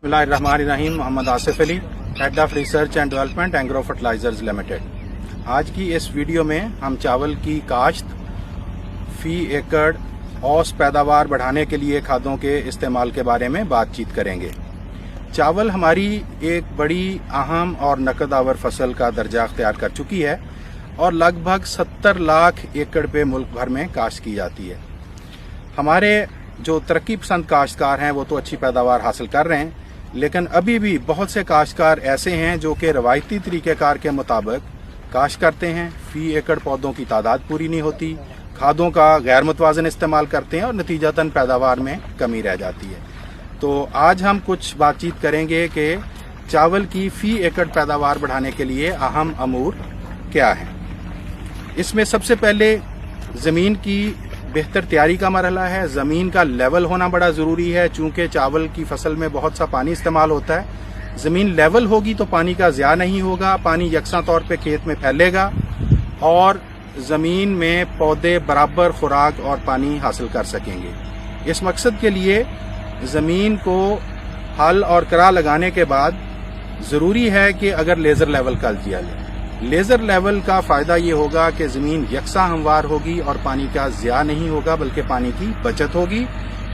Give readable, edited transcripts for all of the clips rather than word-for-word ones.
बिस्मिल्लाहिर्रहमानिर्रहीम। Mohammad Asif Ali, head of research and development agro fertilizers limited. आज की इस वीडियो में हम चावल की काश्त, फी एकड़ औसत पैदावार बढ़ाने के लिए खादों के इस्तेमाल के बारे में बातचीत करेंगे। चावल हमारी एक बड़ी अहम और नकद आवर फसल का दर्जा अख्तियार कर चुकी है और लगभग 70 लाख एकड़ पे मुल्क भर में काश्त की जाती है। हमारे जो तरक्की पसंद काश्तकार हैं वो तो अच्छी पैदावार हासिल कर रहे हैं, लेकिन अभी भी बहुत से काश्तकार ऐसे हैं जो कि रवायती तरीक़ेकार के मुताबिक काश्त करते हैं। फी एकड़ पौधों की तादाद पूरी नहीं होती, खादों का गैर मुतवाज़न इस्तेमाल करते हैं और नतीजतन पैदावार में कमी रह जाती है। तो आज हम कुछ बातचीत करेंगे कि चावल की फी एकड़ पैदावार बढ़ाने के लिए अहम अमूर क्या है। इसमें सबसे पहले ज़मीन की बेहतर तैयारी का मरहला है। ज़मीन का लेवल होना बड़ा ज़रूरी है, चूँकि चावल की फसल में बहुत सा पानी इस्तेमाल होता है। ज़मीन लेवल होगी तो पानी का ज़िया नहीं होगा, पानी यकसा तौर पे खेत में फैलेगा और ज़मीन में पौधे बराबर खुराक और पानी हासिल कर सकेंगे। इस मकसद के लिए ज़मीन को हल और करा लगाने के बाद ज़रूरी है कि अगर लेज़र लेवल कर दिया जाए। लेज़र लेवल का फ़ायदा ये होगा कि ज़मीन यकसा हमवार होगी और पानी का ज़िया नहीं होगा, बल्कि पानी की बचत होगी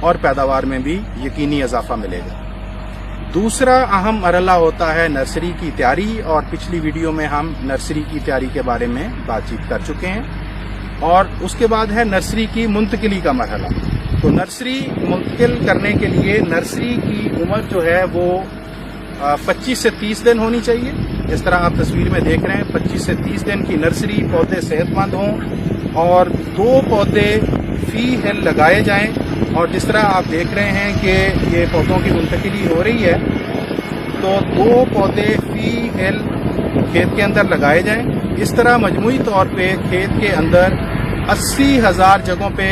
और पैदावार में भी यकीनी इजाफा मिलेगा। दूसरा अहम मरहला होता है नर्सरी की तैयारी, और पिछली वीडियो में हम नर्सरी की तैयारी के बारे में बातचीत कर चुके हैं। और उसके बाद है नर्सरी की मुंतकिली का मरहला। तो नर्सरी मुंतकिल करने के लिए नर्सरी की उम्र जो है वो 25 से 30 दिन होनी चाहिए। इस तरह आप तस्वीर में देख रहे हैं, 25 से 30 दिन की नर्सरी, पौधे सेहतमंद हों और 2 पौधे फी हिल लगाए जाएं। और जिस तरह आप देख रहे हैं कि ये पौधों की मुंतकिली हो रही है, तो 2 पौधे फी हिल खेत के अंदर लगाए जाएं। इस तरह मजमूई तौर पे खेत के अंदर 80,000 जगहों पे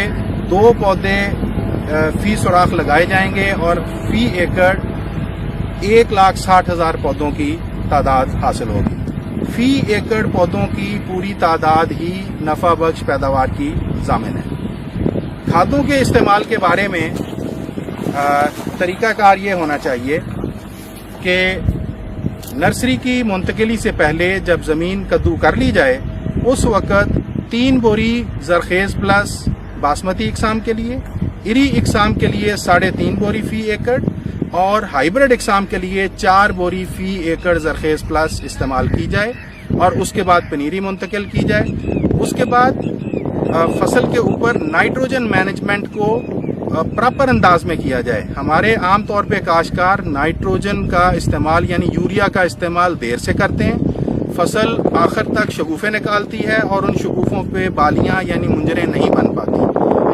2 पौधे फी सुराख लगाए जाएंगे और फी एकड़ 1,60,000 पौधों की तादाद हासिल होगी। फी एकड़ पौधों की पूरी तादाद ही नफा बख्श पैदावार की जामिन है। खादों के इस्तेमाल के बारे में तरीकाकार ये होना चाहिए कि नर्सरी की मुंतकिली से पहले जब ज़मीन कद्दू कर ली जाए, उस वक़्त 3 बोरी ज़रखेज़ प्लस बासमती इकसाम के लिए, इरी इकसाम के लिए 3.5 बोरी फी एकड़ और हाइब्रिड इकसाम के लिए 4 बोरी फी एकड़ ज़रखेज़ प्लस इस्तेमाल की जाए और उसके बाद पनीरी मुंतकिल की जाए। उसके बाद फसल के ऊपर नाइट्रोजन मैनेजमेंट को प्रॉपर अंदाज में किया जाए। हमारे आम तौर पे काश्तकार नाइट्रोजन का इस्तेमाल यानी यूरिया का इस्तेमाल देर से करते हैं। फसल आखिर तक शगुफ़े निकालती है और उन शगुफ़ों पे बालियां यानी मुंजरें नहीं बन पाती,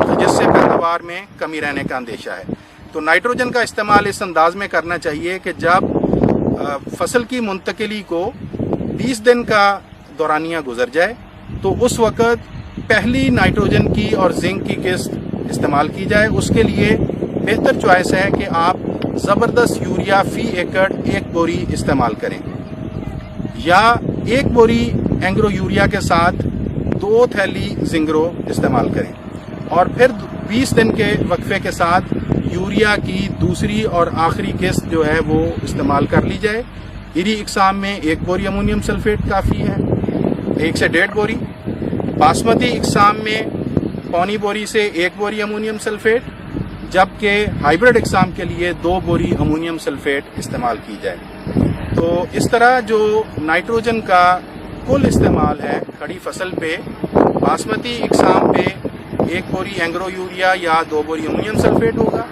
तो जिससे पैदावार में कमी रहने का अंदेशा है। तो नाइट्रोजन का इस्तेमाल इस अंदाज में करना चाहिए कि जब फसल की मुंतकिली को 20 दिन का दौरानिया गुजर जाए, तो उस वक़्त पहली नाइट्रोजन की और जिंक की किस्त इस्तेमाल की जाए। उसके लिए बेहतर चॉइस है कि आप ज़बरदस्त यूरिया फी एकड़ 1 बोरी इस्तेमाल करें, या 1 बोरी एंग्रो यूरिया के साथ 2 थैली जिंगरो इस्तेमाल करें और फिर 20 दिन के वक्फे के साथ यूरिया की दूसरी और आखिरी किस्त जो है वो इस्तेमाल कर ली जाए। इरी इकसाम में 1 बोरी अमोनियम सल्फेट काफ़ी है, 1 से 1.5 बोरी। बासमती इकसाम में 1.25 बोरी से 1 बोरी अमोनियम सल्फेट, जबकि हाइब्रिड इकसाम के लिए 2 बोरी अमोनियम सल्फेट इस्तेमाल की जाए। तो इस तरह जो नाइट्रोजन का कुल इस्तेमाल है खड़ी फसल पे, बासमती इकसाम पे 1 बोरी एंग्रो यूरिया या 2 बोरी अमोनियम सल्फेट होगा।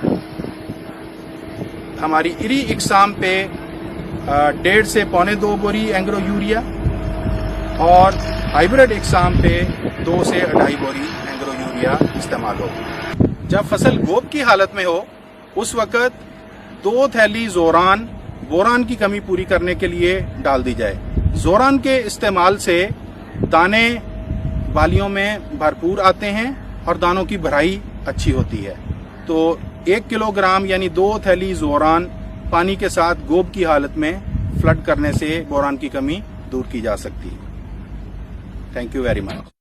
हमारी इरी इकसाम पे 1.5 से 2.25 बोरी एंग्रो यूरिया और हाइब्रिड इकसाम पे 2 से 2.5 बोरी एंग्रो यूरिया इस्तेमाल होगा। जब फसल गोब की हालत में हो, उस वक़्त 2 थैली जोरान बोरान की कमी पूरी करने के लिए डाल दी जाए। जोरान के इस्तेमाल से दाने बालियों में भरपूर आते हैं और दानों की भराई अच्छी होती है। तो 1 किलोग्राम यानी 2 थैली जोरान पानी के साथ गोब की हालत में फ्लड करने से बोरान की कमी दूर की जा सकती है। Thank you very much.